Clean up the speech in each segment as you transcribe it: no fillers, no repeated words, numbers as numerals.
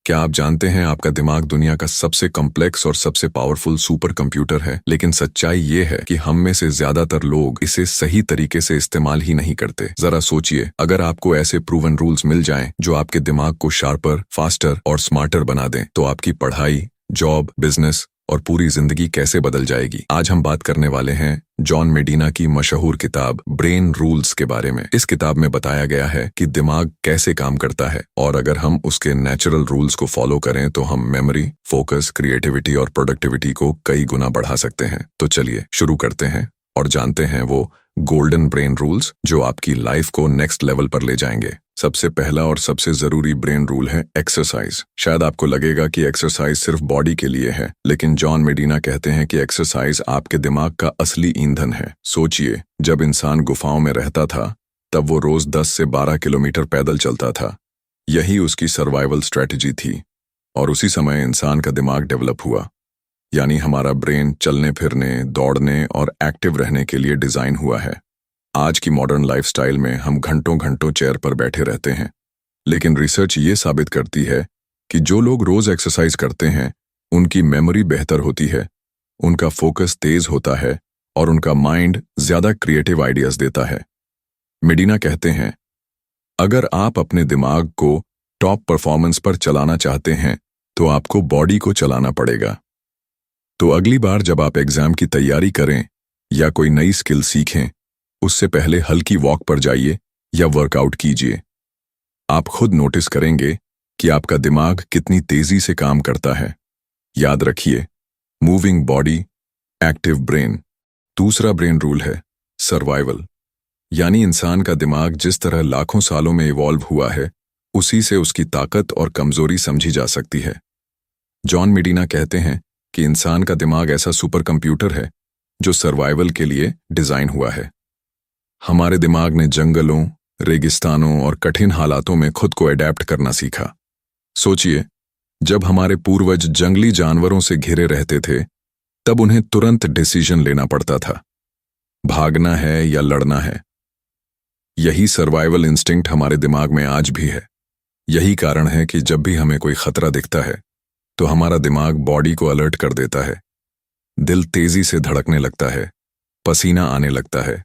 क्या आप जानते हैं आपका दिमाग दुनिया का सबसे कॉम्प्लेक्स और सबसे पावरफुल सुपर कंप्यूटर है। लेकिन सच्चाई ये है कि हम में से ज्यादातर लोग इसे सही तरीके से इस्तेमाल ही नहीं करते। जरा सोचिए, अगर आपको ऐसे प्रूवन रूल्स मिल जाएं जो आपके दिमाग को शार्पर, फास्टर और स्मार्टर बना दें, तो आपकी पढ़ाई, जॉब, बिजनेस और पूरी जिंदगी कैसे बदल जाएगी। आज हम बात करने वाले हैं जॉन मेडिना की मशहूर किताब ब्रेन रूल्स के बारे में। इस किताब में बताया गया है कि दिमाग कैसे काम करता है और अगर हम उसके नेचुरल रूल्स को फॉलो करें तो हम मेमोरी, फोकस, क्रिएटिविटी और प्रोडक्टिविटी को कई गुना बढ़ा सकते हैं। तो चलिए शुरू करते हैं और जानते हैं वो गोल्डन ब्रेन रूल्स जो आपकी लाइफ को नेक्स्ट लेवल पर ले जाएंगे। सबसे पहला और सबसे जरूरी ब्रेन रूल है एक्सरसाइज। शायद आपको लगेगा कि एक्सरसाइज सिर्फ बॉडी के लिए है, लेकिन जॉन मेडिना कहते हैं कि एक्सरसाइज आपके दिमाग का असली ईंधन है। सोचिए, जब इंसान गुफाओं में रहता था तब वो रोज 10 से 12 किलोमीटर पैदल चलता था। यही उसकी सर्वाइवल स्ट्रेटजी थी और उसी समय इंसान का दिमाग डेवलप हुआ। यानी हमारा ब्रेन चलने फिरने, दौड़ने और एक्टिव रहने के लिए डिजाइन हुआ है। आज की मॉडर्न लाइफस्टाइल में हम घंटों घंटों चेयर पर बैठे रहते हैं, लेकिन रिसर्च ये साबित करती है कि जो लोग रोज एक्सरसाइज करते हैं उनकी मेमोरी बेहतर होती है, उनका फोकस तेज होता है और उनका माइंड ज्यादा क्रिएटिव आइडियाज देता है। मेडिना कहते हैं, अगर आप अपने दिमाग को टॉप परफॉर्मेंस पर चलाना चाहते हैं तो आपको बॉडी को चलाना पड़ेगा। तो अगली बार जब आप एग्जाम की तैयारी करें या कोई नई स्किल सीखें, उससे पहले हल्की वॉक पर जाइए या वर्कआउट कीजिए। आप खुद नोटिस करेंगे कि आपका दिमाग कितनी तेजी से काम करता है। याद रखिए, मूविंग बॉडी, एक्टिव ब्रेन। दूसरा ब्रेन रूल है सर्वाइवल। यानी इंसान का दिमाग जिस तरह लाखों सालों में इवॉल्व हुआ है, उसी से उसकी ताकत और कमजोरी समझी जा सकती है। जॉन मेडिना कहते हैं कि इंसान का दिमाग ऐसा सुपर कंप्यूटर है जो सर्वाइवल के लिए डिजाइन हुआ है। हमारे दिमाग ने जंगलों, रेगिस्तानों और कठिन हालातों में खुद को अडेप्ट करना सीखा। सोचिए, जब हमारे पूर्वज जंगली जानवरों से घिरे रहते थे तब उन्हें तुरंत डिसीजन लेना पड़ता था, भागना है या लड़ना है। यही सर्वाइवल इंस्टिंक्ट हमारे दिमाग में आज भी है। यही कारण है कि जब भी हमें कोई खतरा दिखता है तो हमारा दिमाग बॉडी को अलर्ट कर देता है। दिल तेजी से धड़कने लगता है, पसीना आने लगता है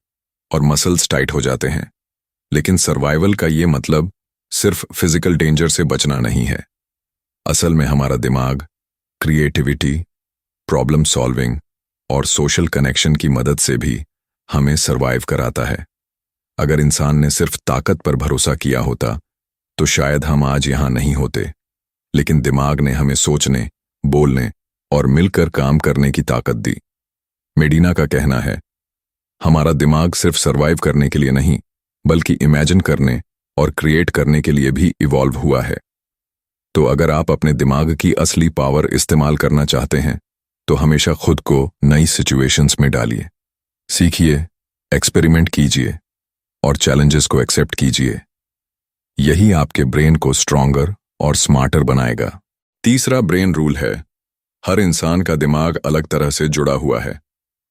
और मसल्स टाइट हो जाते हैं। लेकिन सर्वाइवल का ये मतलब सिर्फ फिजिकल डेंजर से बचना नहीं है। असल में हमारा दिमाग क्रिएटिविटी, प्रॉब्लम सॉल्विंग और सोशल कनेक्शन की मदद से भी हमें सर्वाइव कराता है। अगर इंसान ने सिर्फ ताकत पर भरोसा किया होता तो शायद हम आज यहां नहीं होते, लेकिन दिमाग ने हमें सोचने, बोलने और मिलकर काम करने की ताकत दी। मेडिना का कहना है, हमारा दिमाग सिर्फ सर्वाइव करने के लिए नहीं, बल्कि इमेजिन करने और क्रिएट करने के लिए भी इवॉल्व हुआ है। तो अगर आप अपने दिमाग की असली पावर इस्तेमाल करना चाहते हैं तो हमेशा खुद को नई सिचुएशंस में डालिए, सीखिए, एक्सपेरिमेंट कीजिए और चैलेंजेस को एक्सेप्ट कीजिए। यही आपके ब्रेन को स्ट्रॉन्गर और स्मार्टर बनाएगा। तीसरा ब्रेन रूल है, हर इंसान का दिमाग अलग तरह से जुड़ा हुआ है।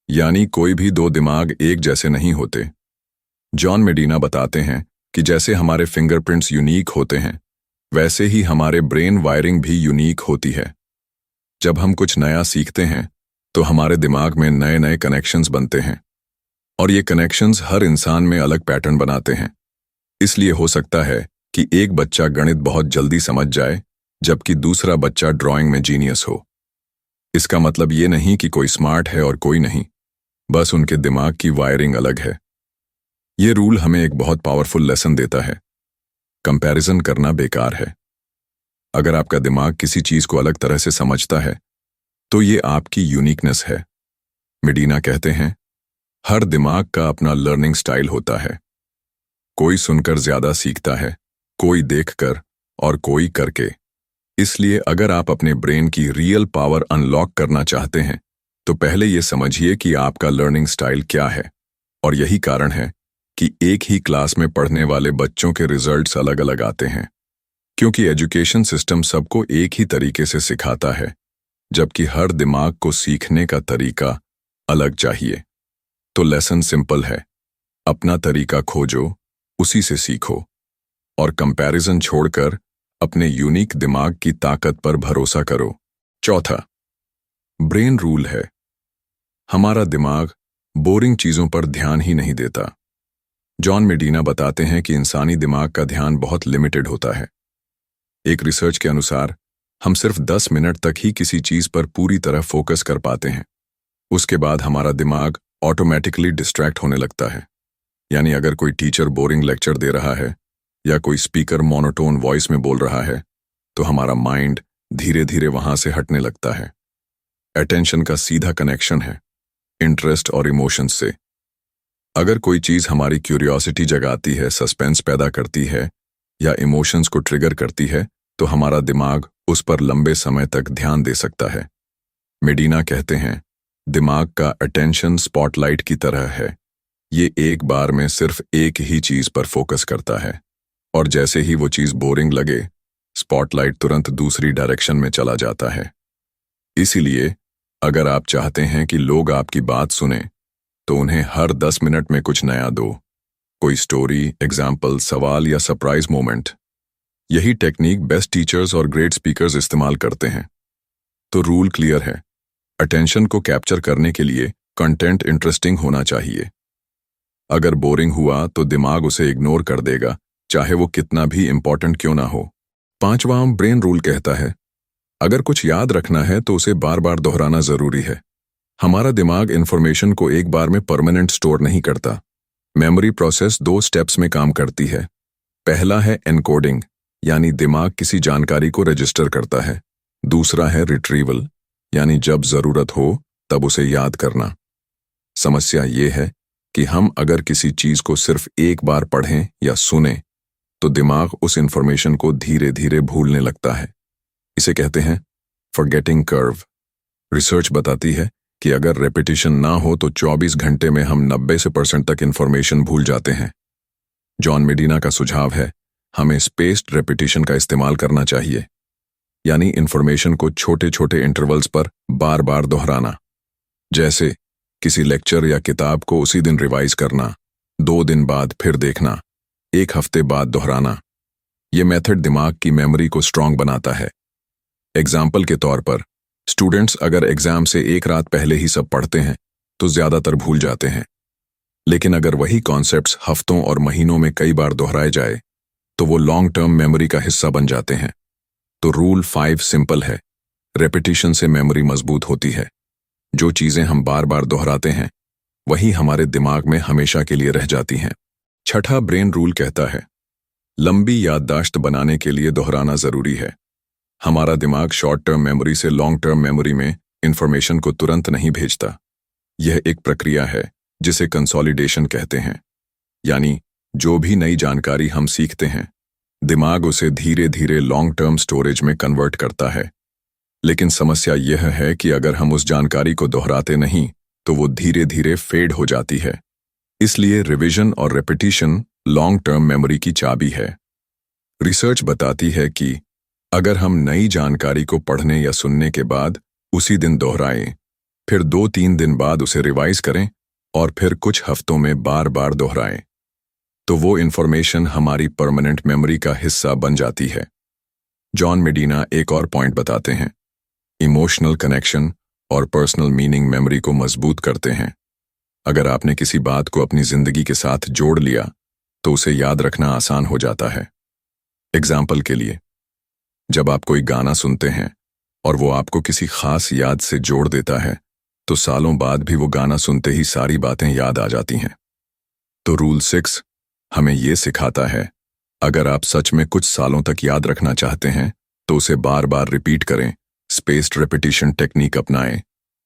यानी कोई भी दो दिमाग एक जैसे नहीं होते। जॉन मेडिना बताते हैं कि जैसे हमारे फिंगरप्रिंट्स यूनिक होते हैं, वैसे ही हमारे ब्रेन वायरिंग भी यूनिक होती है। जब हम कुछ नया सीखते हैं तो हमारे दिमाग में नए नए कनेक्शंस बनते हैं और ये कनेक्शंस हर इंसान में अलग पैटर्न बनाते हैं। इसलिए हो सकता है कि एक बच्चा गणित बहुत जल्दी समझ जाए जबकि दूसरा बच्चा ड्राइंग में जीनियस हो। इसका मतलब ये नहीं कि कोई स्मार्ट है और कोई नहीं, बस उनके दिमाग की वायरिंग अलग है। ये रूल हमें एक बहुत पावरफुल लेसन देता है, कंपैरिजन करना बेकार है। अगर आपका दिमाग किसी चीज को अलग तरह से समझता है तो ये आपकी यूनिकनेस है। मेडिना कहते हैं, हर दिमाग का अपना लर्निंग स्टाइल होता है। कोई सुनकर ज्यादा सीखता है, कोई देखकर और कोई करके। इसलिए अगर आप अपने ब्रेन की रियल पावर अनलॉक करना चाहते हैं तो पहले ये समझिए कि आपका लर्निंग स्टाइल क्या है। और यही कारण है कि एक ही क्लास में पढ़ने वाले बच्चों के रिजल्ट्स अलग अलग आते हैं, क्योंकि एजुकेशन सिस्टम सबको एक ही तरीके से सिखाता है, जबकि हर दिमाग को सीखने का तरीका अलग चाहिए। तो लेसन सिंपल है, अपना तरीका खोजो, उसी से सीखो और कंपैरिजन छोड़कर अपने यूनिक दिमाग की ताकत पर भरोसा करो। चौथा, ब्रेन रूल है। हमारा दिमाग बोरिंग चीजों पर ध्यान ही नहीं देता। जॉन मेडिना बताते हैं कि इंसानी दिमाग का ध्यान बहुत लिमिटेड होता है। एक रिसर्च के अनुसार हम सिर्फ 10 मिनट तक ही किसी चीज पर पूरी तरह फोकस कर पाते हैं। उसके बाद हमारा दिमाग ऑटोमेटिकली डिस्ट्रैक्ट होने लगता है। यानी अगर कोई टीचर बोरिंग लेक्चर दे रहा है या कोई स्पीकर मोनोटोन वॉइस में बोल रहा है, तो हमारा माइंड धीरे धीरे वहां से हटने लगता है। अटेंशन का सीधा कनेक्शन है इंटरेस्ट और इमोशंस से। अगर कोई चीज हमारी क्यूरियोसिटी जगाती है, सस्पेंस पैदा करती है या इमोशंस को ट्रिगर करती है, तो हमारा दिमाग उस पर लंबे समय तक ध्यान दे सकता है। मेडिना कहते हैं, दिमाग का अटेंशन स्पॉटलाइट की तरह है। ये एक बार में सिर्फ एक ही चीज पर फोकस करता है और जैसे ही वो चीज बोरिंग लगे, स्पॉटलाइट तुरंत दूसरी डायरेक्शन में चला जाता है। इसीलिए अगर आप चाहते हैं कि लोग आपकी बात सुने, तो उन्हें हर 10 मिनट में कुछ नया दो, कोई स्टोरी, एग्जाम्पल, सवाल या सरप्राइज मोमेंट। यही टेक्निक बेस्ट टीचर्स और ग्रेट स्पीकर्स इस्तेमाल करते हैं। तो रूल क्लियर है, अटेंशन को कैप्चर करने के लिए कंटेंट इंटरेस्टिंग होना चाहिए। अगर बोरिंग हुआ तो दिमाग उसे इग्नोर कर देगा, चाहे वो कितना भी इंपॉर्टेंट क्यों ना हो। पांचवां, ब्रेन रूल कहता है, अगर कुछ याद रखना है तो उसे बार बार दोहराना जरूरी है। हमारा दिमाग इंफॉर्मेशन को एक बार में परमानेंट स्टोर नहीं करता। मेमोरी प्रोसेस 2 स्टेप्स में काम करती है। पहला है एनकोडिंग, यानी दिमाग किसी जानकारी को रजिस्टर करता है। दूसरा है रिट्रीवल, यानी जब जरूरत हो तब उसे याद करना। समस्या ये है कि हम अगर किसी चीज को सिर्फ एक बार पढ़ें या सुने, तो दिमाग उस इंफॉर्मेशन को धीरे धीरे भूलने लगता है। इसे कहते हैं फॉरगेटिंग कर्व। रिसर्च बताती है कि अगर रेपिटेशन ना हो तो 24 घंटे में हम 90% तक इंफॉर्मेशन भूल जाते हैं। जॉन मेडिना का सुझाव है, हमें स्पेस्ड रेपिटेशन का इस्तेमाल करना चाहिए, यानी इंफॉर्मेशन को छोटे छोटे इंटरवल्स पर बार बार दोहराना। जैसे किसी लेक्चर या किताब को उसी दिन रिवाइज करना, 2 दिन बाद फिर देखना, 1 हफ्ते बाद दोहराना। यह मेथड दिमाग की मेमोरी को स्ट्रांग बनाता है। एग्जाम्पल के तौर पर, स्टूडेंट्स अगर एग्जाम से 1 रात पहले ही सब पढ़ते हैं तो ज्यादातर भूल जाते हैं। लेकिन अगर वही कॉन्सेप्ट्स हफ्तों और महीनों में कई बार दोहराए जाए, तो वो लॉन्ग टर्म मेमोरी का हिस्सा बन जाते हैं। तो रूल 5 सिंपल है, रेपिटेशन से मेमोरी मजबूत होती है। जो चीजें हम बार बार दोहराते हैं, वही हमारे दिमाग में हमेशा के लिए रह जाती हैं। छठा, ब्रेन रूल कहता है, लंबी याददाश्त बनाने के लिए दोहराना जरूरी है। हमारा दिमाग शॉर्ट टर्म मेमोरी से लॉन्ग टर्म मेमोरी में इंफॉर्मेशन को तुरंत नहीं भेजता। यह एक प्रक्रिया है जिसे कंसोलिडेशन कहते हैं। यानी जो भी नई जानकारी हम सीखते हैं, दिमाग उसे धीरे धीरे लॉन्ग टर्म स्टोरेज में कन्वर्ट करता है। लेकिन समस्या यह है कि अगर हम उस जानकारी को दोहराते नहीं, तो वो धीरे धीरे फेड हो जाती है। इसलिए रिवीजन और रेपिटेशन लॉन्ग टर्म मेमोरी की चाबी है। रिसर्च बताती है कि अगर हम नई जानकारी को पढ़ने या सुनने के बाद उसी दिन दोहराएं, फिर 2-3 दिन बाद उसे रिवाइज करें और फिर कुछ हफ्तों में बार बार दोहराएं, तो वो इंफॉर्मेशन हमारी परमानेंट मेमोरी का हिस्सा बन जाती है। जॉन मेडिना एक और पॉइंट बताते हैं, इमोशनल कनेक्शन और पर्सनल मीनिंग मेमोरी को मजबूत करते हैं। अगर आपने किसी बात को अपनी जिंदगी के साथ जोड़ लिया, तो उसे याद रखना आसान हो जाता है। एग्जाम्पल के लिए, जब आप कोई गाना सुनते हैं और वो आपको किसी खास याद से जोड़ देता है, तो सालों बाद भी वो गाना सुनते ही सारी बातें याद आ जाती हैं। तो रूल 6 हमें ये सिखाता है, अगर आप सच में कुछ सालों तक याद रखना चाहते हैं, तो उसे बार बार रिपीट करें, स्पेस्ड रेपिटेशन टेक्निक अपनाएं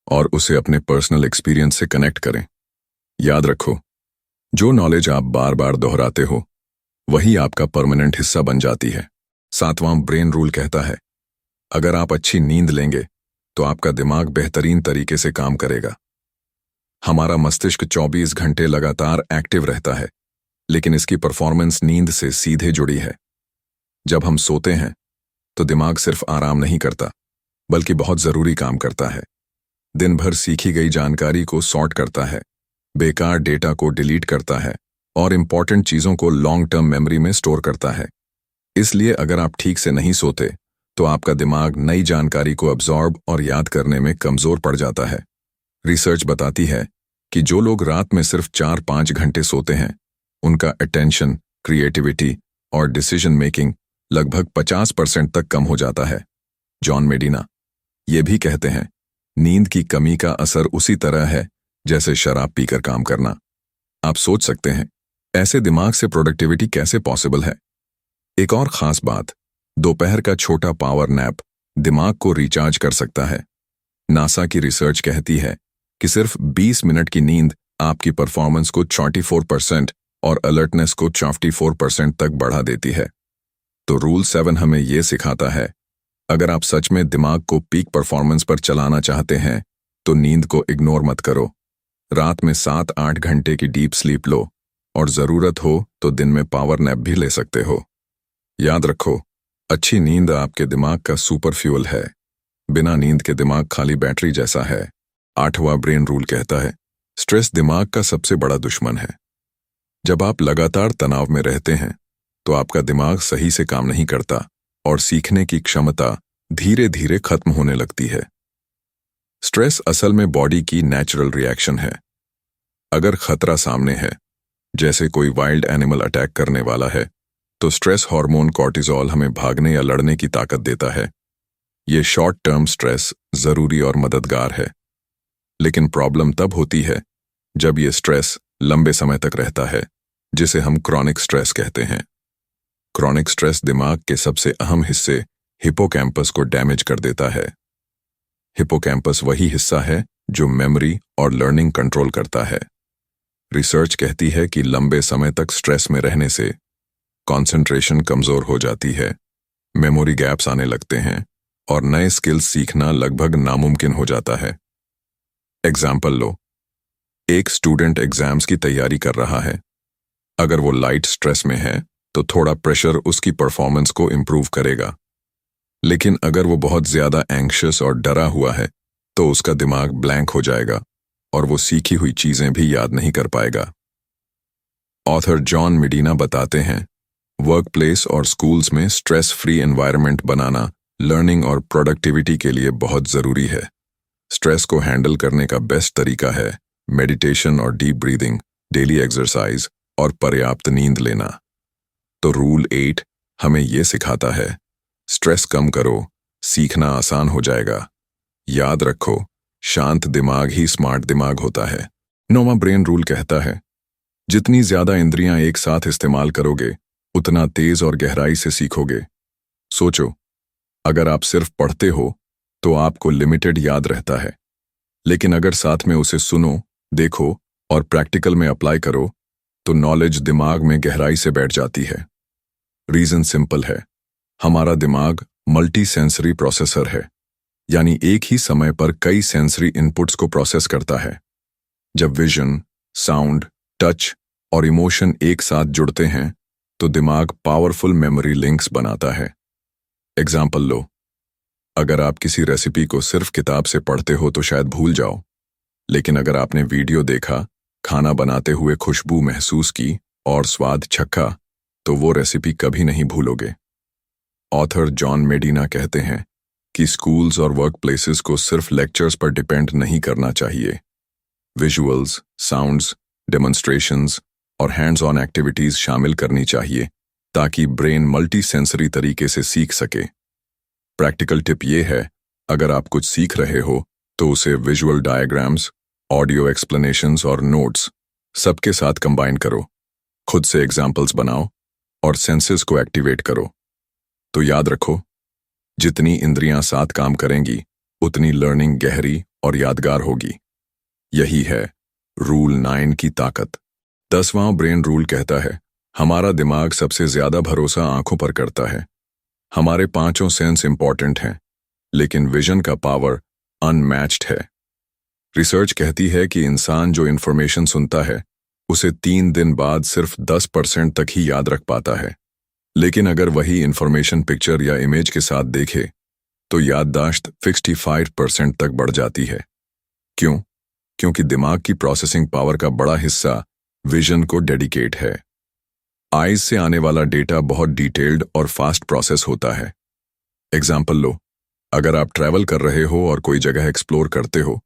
और उसे अपने पर्सनल एक्सपीरियंस से कनेक्ट करें। याद रखो, जो नॉलेज आप बार बार दोहराते हो, वही आपका परमानेंट हिस्सा बन जाती है। 7वां, ब्रेन रूल कहता है, अगर आप अच्छी नींद लेंगे तो आपका दिमाग बेहतरीन तरीके से काम करेगा। हमारा मस्तिष्क 24 घंटे लगातार एक्टिव रहता है, लेकिन इसकी परफॉर्मेंस नींद से सीधे जुड़ी है। जब हम सोते हैं तो दिमाग सिर्फ आराम नहीं करता, बल्कि बहुत जरूरी काम करता है। दिन भर सीखी गई जानकारी को सॉर्ट करता है, बेकार डेटा को डिलीट करता है और इंपॉर्टेंट चीजों को लॉन्ग टर्म मेमोरी में स्टोर करता है। इसलिए अगर आप ठीक से नहीं सोते तो आपका दिमाग नई जानकारी को अब्जॉर्ब और याद करने में कमजोर पड़ जाता है। रिसर्च बताती है कि जो लोग रात में सिर्फ 4-5 घंटे सोते हैं उनका अटेंशन, क्रिएटिविटी और डिसीजन मेकिंग लगभग 50% तक कम हो जाता है। जॉन मेडिना ये भी कहते हैं, नींद की कमी का असर उसी तरह है जैसे शराब पीकर काम करना। आप सोच सकते हैं, ऐसे दिमाग से प्रोडक्टिविटी कैसे पॉसिबल है? एक और खास बात, दोपहर का छोटा पावर नैप दिमाग को रिचार्ज कर सकता है। नासा की रिसर्च कहती है कि सिर्फ 20 मिनट की नींद आपकी परफॉर्मेंस को 44% और अलर्टनेस को 54% तक बढ़ा देती है। तो रूल 7 हमें यह सिखाता है, अगर आप सच में दिमाग को पीक परफॉर्मेंस पर चलाना चाहते हैं तो नींद को इग्नोर मत करो। रात में 7-8 घंटे की डीप स्लीप लो और जरूरत हो तो दिन में पावर नैप भी ले सकते हो। याद रखो, अच्छी नींद आपके दिमाग का सुपर फ्यूल है। बिना नींद के दिमाग खाली बैटरी जैसा है। 8वां ब्रेन रूल कहता है, स्ट्रेस दिमाग का सबसे बड़ा दुश्मन है। जब आप लगातार तनाव में रहते हैं तो आपका दिमाग सही से काम नहीं करता और सीखने की क्षमता धीरे धीरे खत्म होने लगती है। स्ट्रेस असल में बॉडी की नेचुरल रिएक्शन है। अगर खतरा सामने है, जैसे कोई वाइल्ड एनिमल अटैक करने वाला है, तो स्ट्रेस हार्मोन कॉर्टिसोल हमें भागने या लड़ने की ताकत देता है। ये शॉर्ट टर्म स्ट्रेस जरूरी और मददगार है, लेकिन प्रॉब्लम तब होती है जब ये स्ट्रेस लंबे समय तक रहता है, जिसे हम क्रॉनिक स्ट्रेस कहते हैं। क्रॉनिक स्ट्रेस दिमाग के सबसे अहम हिस्से हिपोकैम्पस को डैमेज कर देता है। हिपोकैम्पस वही हिस्सा है जो मेमोरी और लर्निंग कंट्रोल करता है। रिसर्च कहती है कि लंबे समय तक स्ट्रेस में रहने से कंसंट्रेशन कमजोर हो जाती है, मेमोरी गैप्स आने लगते हैं और नए स्किल्स सीखना लगभग नामुमकिन हो जाता है। एग्जाम्पल लो, एक स्टूडेंट एग्जाम्स की तैयारी कर रहा है। अगर वो लाइट स्ट्रेस में है तो थोड़ा प्रेशर उसकी परफॉर्मेंस को इम्प्रूव करेगा, लेकिन अगर वो बहुत ज्यादा एंग्शियस और डरा हुआ है तो उसका दिमाग ब्लैंक हो जाएगा और वो सीखी हुई चीजें भी याद नहीं कर पाएगा। ऑथर जॉन मेडिना बताते हैं, वर्क प्लेस और स्कूल्स में स्ट्रेस फ्री एनवायरनमेंट बनाना लर्निंग और प्रोडक्टिविटी के लिए बहुत जरूरी है। स्ट्रेस को हैंडल करने का बेस्ट तरीका है मेडिटेशन और डीप ब्रीदिंग, डेली एक्सरसाइज और पर्याप्त नींद लेना। तो रूल 8 हमें यह सिखाता है, स्ट्रेस कम करो, सीखना आसान हो जाएगा। याद रखो, शांत दिमाग ही स्मार्ट दिमाग होता है। 9वां ब्रेन रूल कहता है, जितनी ज्यादा इंद्रियां एक साथ इस्तेमाल करोगे उतना तेज और गहराई से सीखोगे। सोचो, अगर आप सिर्फ पढ़ते हो तो आपको लिमिटेड याद रहता है, लेकिन अगर साथ में उसे सुनो, देखो और प्रैक्टिकल में अप्लाई करो तो नॉलेज दिमाग में गहराई से बैठ जाती है। रीजन सिंपल है, हमारा दिमाग मल्टी सेंसरी प्रोसेसर है, यानी एक ही समय पर कई सेंसरी इनपुट्स को प्रोसेस करता है। जब विजन, साउंड, टच और इमोशन एक साथ जुड़ते हैं तो दिमाग पावरफुल मेमोरी लिंक्स बनाता है। एग्जाम्पल लो, अगर आप किसी रेसिपी को सिर्फ किताब से पढ़ते हो तो शायद भूल जाओ, लेकिन अगर आपने वीडियो देखा, खाना बनाते हुए खुशबू महसूस की और स्वाद चखा तो वो रेसिपी कभी नहीं भूलोगे। ऑथर जॉन मेडिना कहते हैं कि स्कूल्स और वर्क प्लेसेस को सिर्फ लेक्चर्स पर डिपेंड नहीं करना चाहिए। विजुअल्स, साउंड्स, डेमोन्स्ट्रेशंस और हैंड्स ऑन एक्टिविटीज शामिल करनी चाहिए ताकि ब्रेन मल्टी सेंसरी तरीके से सीख सके। प्रैक्टिकल टिप ये है, अगर आप कुछ सीख रहे हो तो उसे विजुअल डायग्राम्स, ऑडियो एक्सप्लेनेशंस और नोट्स सबके साथ कंबाइन करो। खुद से एग्जाम्पल्स बनाओ और सेंसेस को एक्टिवेट करो। तो याद रखो, जितनी इंद्रियां साथ काम करेंगी उतनी लर्निंग गहरी और यादगार होगी। यही है रूल 9 की ताकत। 10वां ब्रेन रूल कहता है, हमारा दिमाग सबसे ज्यादा भरोसा आंखों पर करता है। हमारे 5 सेंस इंपॉर्टेंट हैं, लेकिन विजन का पावर अनमैच्ड है। रिसर्च कहती है कि इंसान जो इंफॉर्मेशन सुनता है उसे 3 दिन बाद सिर्फ 10% तक ही याद रख पाता है, लेकिन अगर वही इंफॉर्मेशन पिक्चर या इमेज के साथ देखे तो याददाश्त 65% तक बढ़ जाती है। क्यों? क्योंकि दिमाग की प्रोसेसिंग पावर का बड़ा हिस्सा विजन को डेडिकेट है। आईज से आने वाला डेटा बहुत डिटेल्ड और फास्ट प्रोसेस होता है। एग्जाम्पल लो, अगर आप ट्रैवल कर रहे हो और कोई जगह एक्सप्लोर करते हो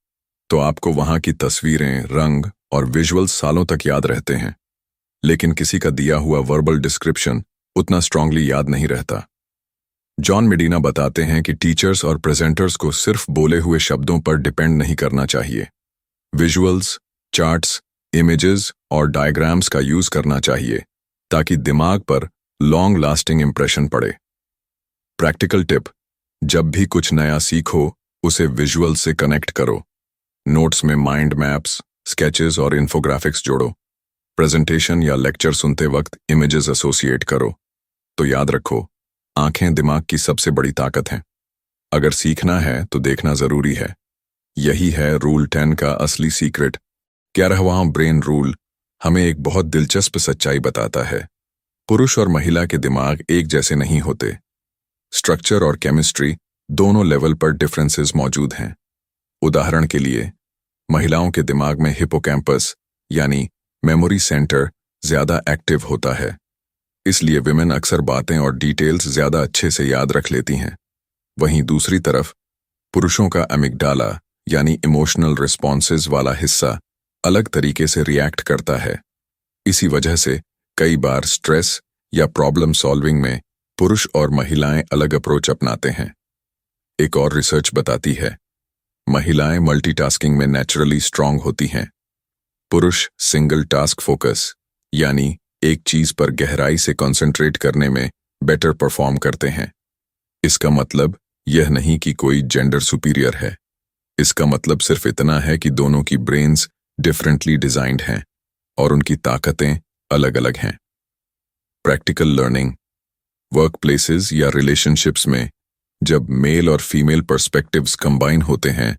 तो आपको वहां की तस्वीरें, रंग और विजुअल्स सालों तक याद रहते हैं, लेकिन किसी का दिया हुआ वर्बल डिस्क्रिप्शन उतना स्ट्रांगली याद नहीं रहता। जॉन मेडिना बताते हैं कि टीचर्स और प्रेजेंटर्स को सिर्फ बोले हुए शब्दों पर डिपेंड नहीं करना चाहिए। विजुअल्स, चार्ट्स, इमेजेस और डायग्राम्स का यूज करना चाहिए ताकि दिमाग पर लॉन्ग लास्टिंग इंप्रेशन पड़े। प्रैक्टिकल टिप, जब भी कुछ नया सीखो उसे विजुअल से कनेक्ट करो। नोट्स में माइंड मैप्स, स्केचेस और इन्फोग्राफिक्स जोड़ो। प्रेजेंटेशन या लेक्चर सुनते वक्त इमेजेस एसोसिएट करो। तो याद रखो, आंखें दिमाग की सबसे बड़ी ताकत हैं। अगर सीखना है तो देखना जरूरी है। यही है रूल 10 का असली सीक्रेट। 11वां ब्रेन रूल हमें एक बहुत दिलचस्प सच्चाई बताता है। पुरुष और महिला के दिमाग एक जैसे नहीं होते। स्ट्रक्चर और केमिस्ट्री दोनों लेवल पर डिफरेंसेस मौजूद हैं। उदाहरण के लिए, महिलाओं के दिमाग में हिपोकैम्पस यानी मेमोरी सेंटर ज्यादा एक्टिव होता है, इसलिए विमेन अक्सर बातें और डिटेल्स ज्यादा अच्छे से याद रख लेती हैं। वहीं दूसरी तरफ पुरुषों का अमिगडाला यानी इमोशनल रिस्पॉन्सेज वाला हिस्सा अलग तरीके से रिएक्ट करता है। इसी वजह से कई बार स्ट्रेस या प्रॉब्लम सॉल्विंग में पुरुष और महिलाएं अलग अप्रोच अपनाते हैं। एक और रिसर्च बताती है, महिलाएं मल्टीटास्किंग में नेचुरली स्ट्रांग होती हैं। पुरुष सिंगल टास्क फोकस यानी एक चीज पर गहराई से कंसंट्रेट करने में बेटर परफॉर्म करते हैं। इसका मतलब यह नहीं कि कोई जेंडर सुपीरियर है। इसका मतलब सिर्फ इतना है कि दोनों की ब्रेन्स डिफरेंटली डिजाइंड हैं और उनकी ताकतें अलग अलग हैं। प्रैक्टिकल लर्निंग, वर्क प्लेसेस या रिलेशनशिप्स में जब मेल और फीमेल पर्सपेक्टिव्स कंबाइन होते हैं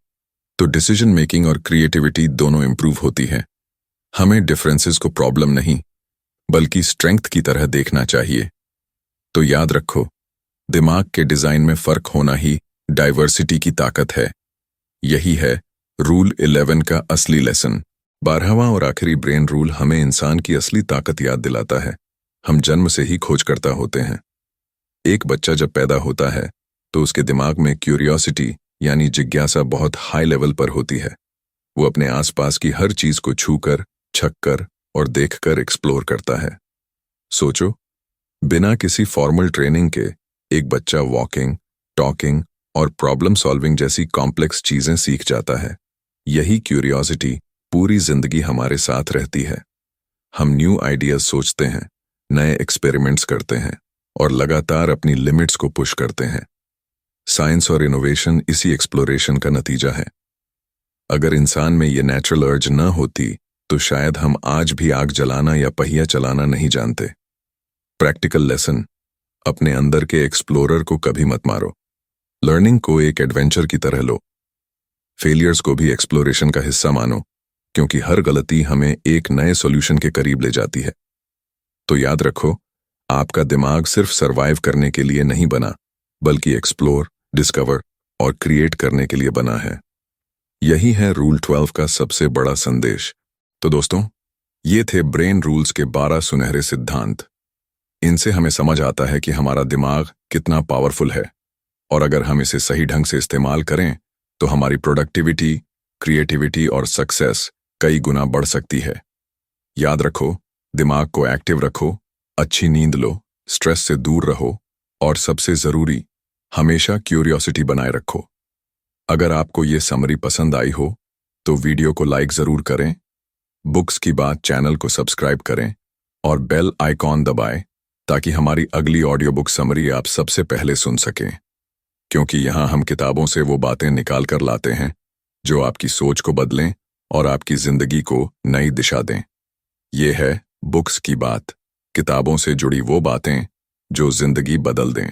तो डिसीजन मेकिंग और क्रिएटिविटी दोनों इंप्रूव होती है। हमें डिफरेंसेस को प्रॉब्लम नहीं बल्कि स्ट्रेंथ की तरह देखना चाहिए। तो याद रखो, दिमाग के डिजाइन में फर्क होना ही डाइवर्सिटी की ताकत है। यही है रूल 11 का असली लेसन। 12वां और आखिरी ब्रेन रूल हमें इंसान की असली ताकत याद दिलाता है। हम जन्म से ही खोजकर्ता होते हैं। एक बच्चा जब पैदा होता है तो उसके दिमाग में क्यूरियोसिटी यानी जिज्ञासा बहुत हाई लेवल पर होती है। वो अपने आसपास की हर चीज को छूकर, छककर और देखकर एक्सप्लोर करता है। सोचो, बिना किसी फॉर्मल ट्रेनिंग के एक बच्चा वॉकिंग, टॉकिंग और प्रॉब्लम सॉल्विंग जैसी कॉम्प्लेक्स चीजें सीख जाता है। यही क्यूरियोसिटी पूरी जिंदगी हमारे साथ रहती है। हम न्यू आइडियाज सोचते हैं, नए एक्सपेरिमेंट्स करते हैं और लगातार अपनी लिमिट्स को पुश करते हैं। साइंस और इनोवेशन इसी एक्सप्लोरेशन का नतीजा है। अगर इंसान में ये नेचुरल अर्ज न होती तो शायद हम आज भी आग जलाना या पहिया चलाना नहीं जानते। प्रैक्टिकल लेसन, अपने अंदर के एक्सप्लोरर को कभी मत मारो। लर्निंग को एक एडवेंचर की तरह लो। फेलियर्स को भी एक्सप्लोरेशन का हिस्सा मानो, क्योंकि हर गलती हमें एक नए सॉल्यूशन के करीब ले जाती है। तो याद रखो, आपका दिमाग सिर्फ सरवाइव करने के लिए नहीं बना, बल्कि एक्सप्लोर, डिस्कवर और क्रिएट करने के लिए बना है। यही है रूल 12 का सबसे बड़ा संदेश। तो दोस्तों, ये थे ब्रेन रूल्स के 12 सुनहरे सिद्धांत। इनसे हमें समझ आता है कि हमारा दिमाग कितना पावरफुल है और अगर हम इसे सही ढंग से इस्तेमाल करें तो हमारी प्रोडक्टिविटी, क्रिएटिविटी और सक्सेस कई गुना बढ़ सकती है। याद रखो, दिमाग को एक्टिव रखो, अच्छी नींद लो, स्ट्रेस से दूर रहो और सबसे जरूरी, हमेशा क्यूरियोसिटी बनाए रखो। अगर आपको ये समरी पसंद आई हो तो वीडियो को लाइक जरूर करें, बुक्स की बात चैनल को सब्सक्राइब करें और बेल आइकॉन दबाएं ताकि हमारी अगली ऑडियो बुक समरी आप सबसे पहले सुन सकें, क्योंकि यहाँ हम किताबों से वो बातें निकाल कर लाते हैं जो आपकी सोच को बदलें और आपकी जिंदगी को नई दिशा दें। ये है बुक्स की बात, किताबों से जुड़ी वो बातें जो जिंदगी बदल दें।